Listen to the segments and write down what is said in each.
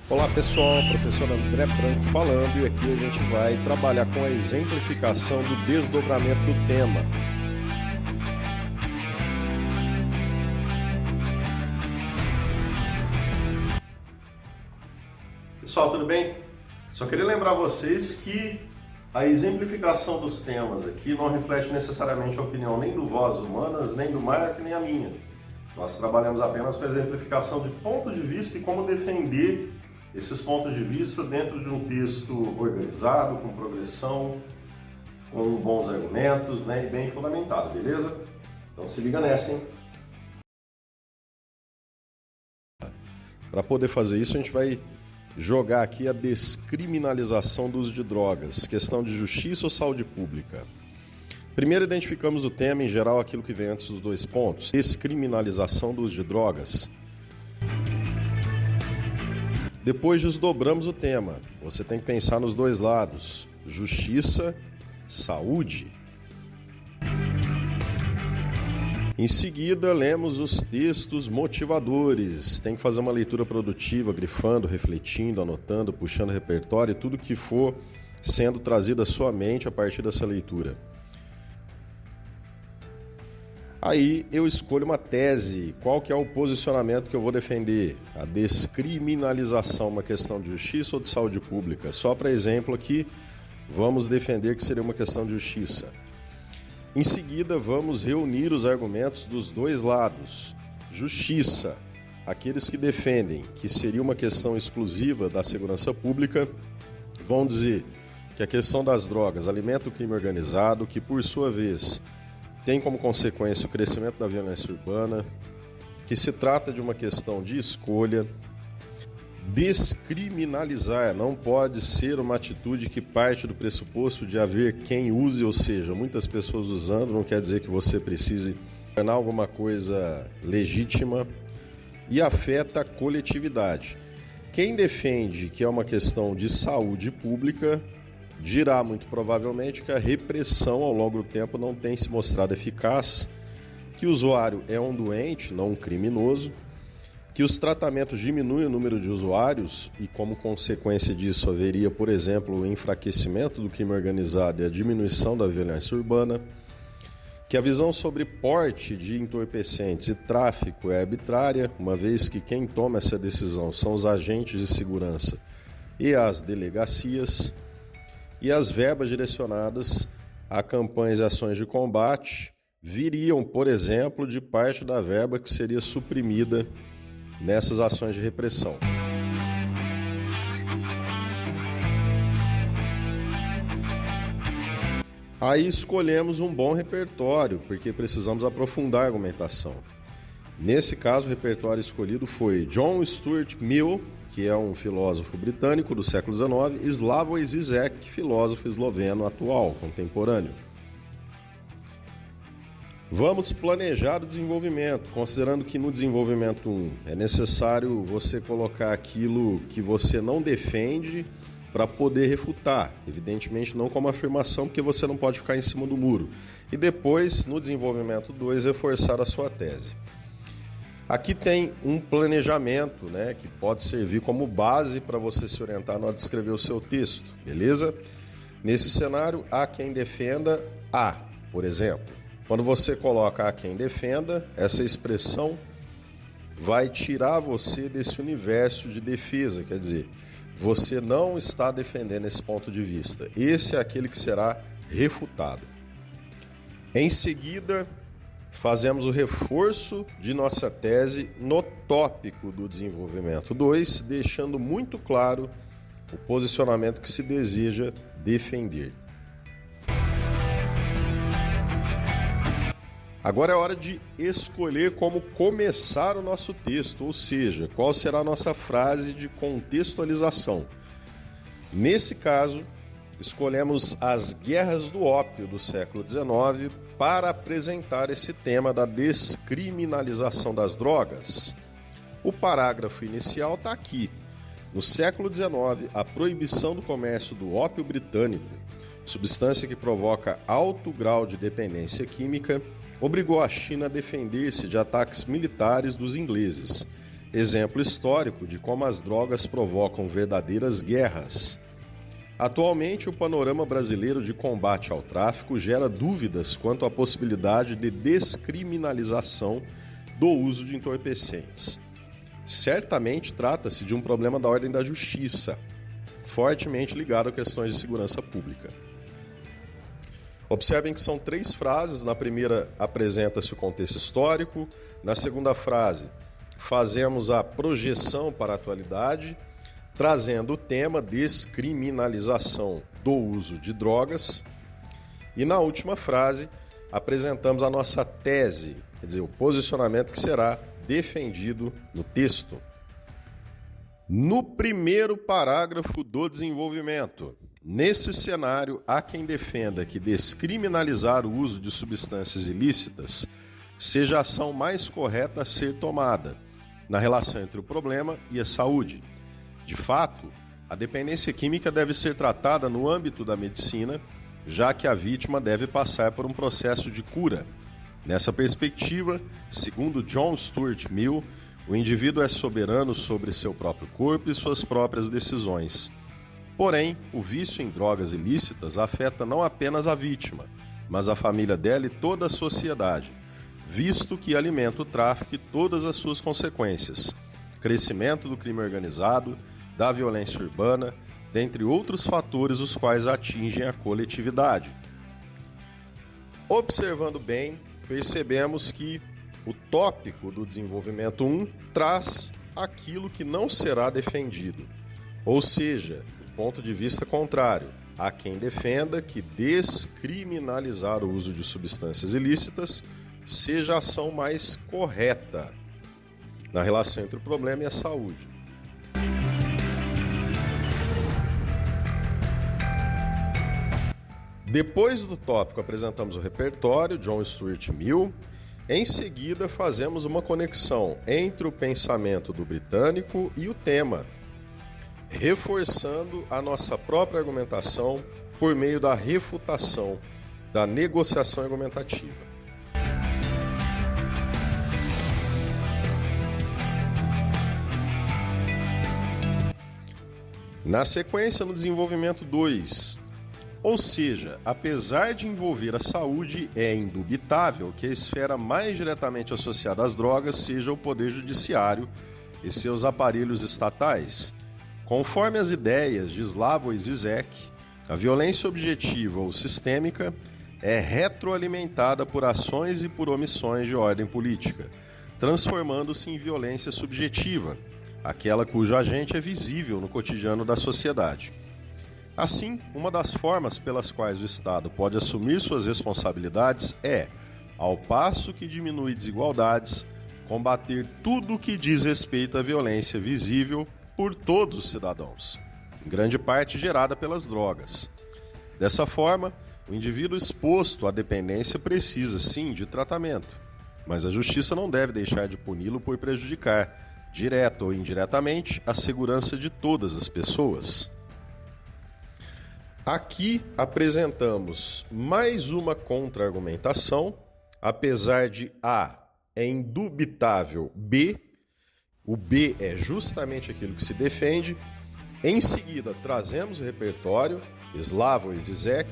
Olá pessoal, professor André Branco falando, e aqui a gente vai trabalhar com a exemplificação do desdobramento do tema. Pessoal, tudo bem? Só queria lembrar vocês que a exemplificação dos temas aqui não reflete necessariamente a opinião nem do Vozes Humanas, nem do Marco, nem a minha. Nós trabalhamos apenas com a exemplificação de ponto de vista e como defender esses pontos de vista dentro de um texto organizado, com progressão, com bons argumentos, né, e bem fundamentado, beleza? Então se liga nessa, hein? Para poder fazer isso, a gente vai jogar aqui a descriminalização do uso de drogas, questão de justiça ou saúde pública. Primeiro identificamos o tema, em geral, aquilo que vem antes dos dois pontos. Descriminalização do uso de drogas. Depois desdobramos o tema. Você tem que pensar nos dois lados: justiça, saúde. Em seguida, lemos os textos motivadores. Tem que fazer uma leitura produtiva, grifando, refletindo, anotando, puxando repertório e tudo que for sendo trazido à sua mente a partir dessa leitura. Aí eu escolho uma tese. Qual que é o posicionamento que eu vou defender? A descriminalização, uma questão de justiça ou de saúde pública? Só para exemplo aqui, vamos defender que seria uma questão de justiça. Em seguida, vamos reunir os argumentos dos dois lados. Justiça, aqueles que defendem que seria uma questão exclusiva da segurança pública, vão dizer que a questão das drogas alimenta o crime organizado, que por sua vez tem como consequência o crescimento da violência urbana, que se trata de uma questão de escolha. Descriminalizar não pode ser uma atitude que parte do pressuposto de haver quem use, ou seja, muitas pessoas usando, não quer dizer que você precise tornar alguma coisa legítima, e afeta a coletividade. Quem defende que é uma questão de saúde pública dirá muito provavelmente que a repressão ao longo do tempo não tem se mostrado eficaz, que o usuário é um doente, não um criminoso, que os tratamentos diminuem o número de usuários e, como consequência disso, haveria, por exemplo, o enfraquecimento do crime organizado e a diminuição da violência urbana, que a visão sobre porte de entorpecentes e tráfico é arbitrária, uma vez que quem toma essa decisão são os agentes de segurança e as delegacias, e as verbas direcionadas a campanhas e ações de combate viriam, por exemplo, de parte da verba que seria suprimida nessas ações de repressão. Aí escolhemos um bom repertório, porque precisamos aprofundar a argumentação. Nesse caso, o repertório escolhido foi John Stuart Mill, que é um filósofo britânico do século XIX, e Slavoj Žižek, filósofo esloveno atual, contemporâneo. Vamos planejar o desenvolvimento, considerando que no desenvolvimento 1 é necessário você colocar aquilo que você não defende para poder refutar, evidentemente não como afirmação, porque você não pode ficar em cima do muro. E depois, no desenvolvimento 2, reforçar a sua tese. Aqui tem um planejamento, né, que pode servir como base para você se orientar na hora de escrever o seu texto, beleza? Nesse cenário, há quem defenda A, por exemplo. Quando você coloca há quem defenda, essa expressão vai tirar você desse universo de defesa, quer dizer, você não está defendendo esse ponto de vista. Esse é aquele que será refutado. Em seguida, fazemos o reforço de nossa tese no tópico do desenvolvimento 2, deixando muito claro o posicionamento que se deseja defender. Agora é hora de escolher como começar o nosso texto, ou seja, qual será a nossa frase de contextualização. Nesse caso, escolhemos as guerras do ópio do século XIX para apresentar esse tema da descriminalização das drogas. O parágrafo inicial está aqui. No século XIX, a proibição do comércio do ópio britânico, substância que provoca alto grau de dependência química, obrigou a China a defender-se de ataques militares dos ingleses. exemplo histórico de como as drogas provocam verdadeiras guerras. Atualmente, o panorama brasileiro de combate ao tráfico gera dúvidas quanto à possibilidade de descriminalização do uso de entorpecentes. Certamente trata-se de um problema da ordem da justiça, fortemente ligado a questões de segurança pública. Observem que são 3 frases. Na primeira, apresenta-se o contexto histórico. Na segunda frase, fazemos a projeção para a atualidade, trazendo o tema descriminalização do uso de drogas. E na última frase, apresentamos a nossa tese, quer dizer, o posicionamento que será defendido no texto. No primeiro parágrafo do desenvolvimento, nesse cenário, há quem defenda que descriminalizar o uso de substâncias ilícitas seja a ação mais correta a ser tomada na relação entre o problema e a saúde. De fato, a dependência química deve ser tratada no âmbito da medicina, já que a vítima deve passar por um processo de cura. Nessa perspectiva, segundo John Stuart Mill, o indivíduo é soberano sobre seu próprio corpo e suas próprias decisões. Porém, o vício em drogas ilícitas afeta não apenas a vítima, mas a família dela e toda a sociedade, visto que alimenta o tráfico e todas as suas consequências: crescimento do crime organizado, da violência urbana, dentre outros fatores os quais atingem a coletividade. Observando bem, percebemos que o tópico do desenvolvimento 1 traz aquilo que não será defendido, ou seja, do ponto de vista contrário. Há quem defenda que descriminalizar o uso de substâncias ilícitas seja a ação mais correta na relação entre o problema e a saúde. Depois do tópico, apresentamos o repertório, John Stuart Mill. Em seguida, fazemos uma conexão entre o pensamento do britânico e o tema, reforçando a nossa própria argumentação por meio da refutação, da negociação argumentativa. Na sequência, no desenvolvimento 2, ou seja, apesar de envolver a saúde, é indubitável que a esfera mais diretamente associada às drogas seja o Poder Judiciário e seus aparelhos estatais. Conforme as ideias de Slavoj Žižek, a violência objetiva ou sistêmica é retroalimentada por ações e por omissões de ordem política, transformando-se em violência subjetiva, aquela cujo agente é visível no cotidiano da sociedade. Assim, uma das formas pelas quais o Estado pode assumir suas responsabilidades é, ao passo que diminui desigualdades, combater tudo o que diz respeito à violência visível por todos os cidadãos, em grande parte gerada pelas drogas. Dessa forma, o indivíduo exposto à dependência precisa, sim, de tratamento, mas a justiça não deve deixar de puni-lo por prejudicar, direta ou indiretamente, a segurança de todas as pessoas. Aqui apresentamos mais uma contra-argumentação, apesar de A é indubitável B, o B é justamente aquilo que se defende. Em seguida, trazemos o repertório, Slavoj Žižek.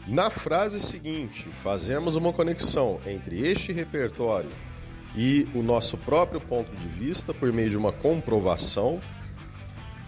Na frase seguinte, fazemos uma conexão entre este repertório e o nosso próprio ponto de vista por meio de uma comprovação.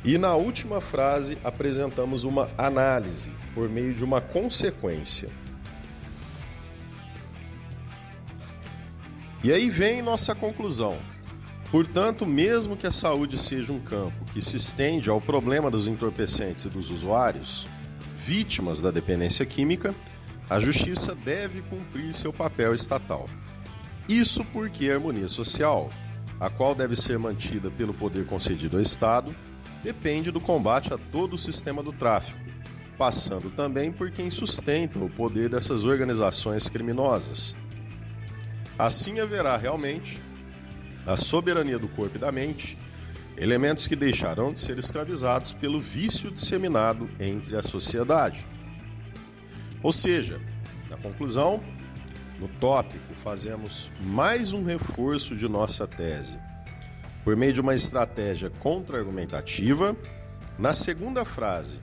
E na última frase apresentamos uma análise por meio de uma consequência. E aí vem nossa conclusão. Portanto, mesmo que a saúde seja um campo que se estende ao problema dos entorpecentes e dos usuários, vítimas da dependência química, a justiça deve cumprir seu papel estatal. Isso porque a harmonia social, a qual deve ser mantida pelo poder concedido ao Estado, depende do combate a todo o sistema do tráfico, passando também por quem sustenta o poder dessas organizações criminosas. Assim haverá realmente a soberania do corpo e da mente, elementos que deixarão de ser escravizados pelo vício disseminado entre a sociedade. Ou seja, na conclusão, no tópico fazemos mais um reforço de nossa tese. por meio de uma estratégia contra-argumentativa. Na segunda frase,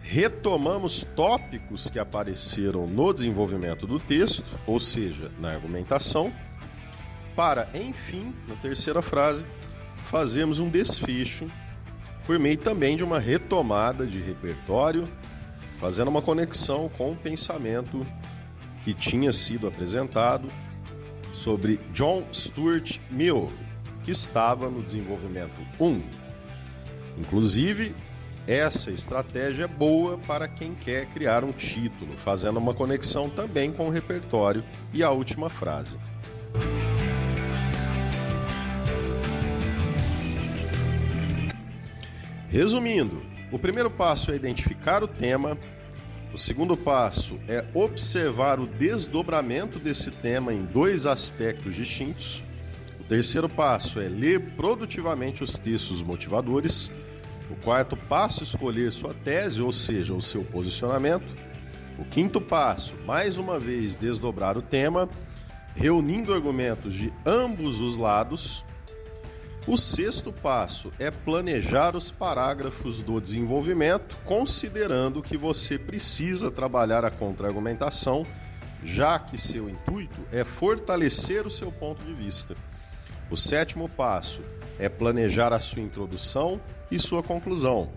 retomamos tópicos que apareceram no desenvolvimento do texto, ou seja, na argumentação, para, enfim, na terceira frase, fazermos um desfecho por meio também de uma retomada de repertório, fazendo uma conexão com o pensamento que tinha sido apresentado sobre John Stuart Mill, que estava no desenvolvimento 1. Inclusive, essa estratégia é boa para quem quer criar um título, fazendo uma conexão também com o repertório e a última frase. Resumindo, o primeiro passo é identificar o tema, o segundo passo é observar o desdobramento desse tema em dois aspectos distintos, o terceiro passo é ler produtivamente os textos motivadores, o quarto passo é escolher sua tese, ou seja, o seu posicionamento, o quinto passo, mais uma vez, desdobrar o tema, reunindo argumentos de ambos os lados. O sexto passo é planejar os parágrafos do desenvolvimento, considerando que você precisa trabalhar a contra-argumentação, já que seu intuito é fortalecer o seu ponto de vista. O sétimo passo é planejar a sua introdução e sua conclusão.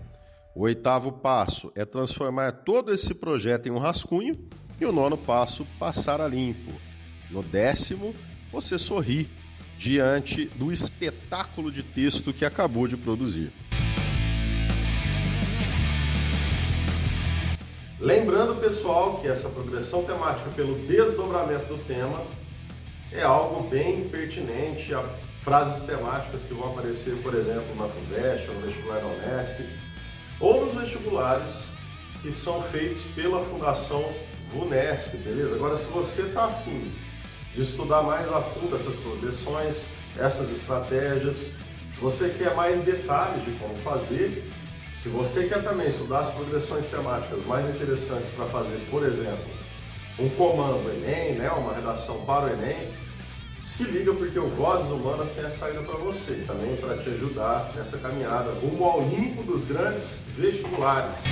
O oitavo passo é transformar todo esse projeto em um rascunho e o nono passo, passar a limpo. No décimo, você sorri diante do espetáculo de texto que acabou de produzir. Lembrando, pessoal, que essa progressão temática pelo desdobramento do tema é algo bem pertinente a frases temáticas que vão aparecer, por exemplo, na FUVEST, ou no vestibular da Unesp, ou nos vestibulares que são feitos pela Fundação VUNESP, beleza? Agora, se você está afim de estudar mais a fundo essas progressões, essas estratégias, se você quer mais detalhes de como fazer, se você quer também estudar as progressões temáticas mais interessantes para fazer, por exemplo, um comando Enem, né, uma redação para o Enem, se liga porque o Vozes Humanas tem a saída para você, também para te ajudar nessa caminhada rumo ao Olimpo dos grandes vestibulares.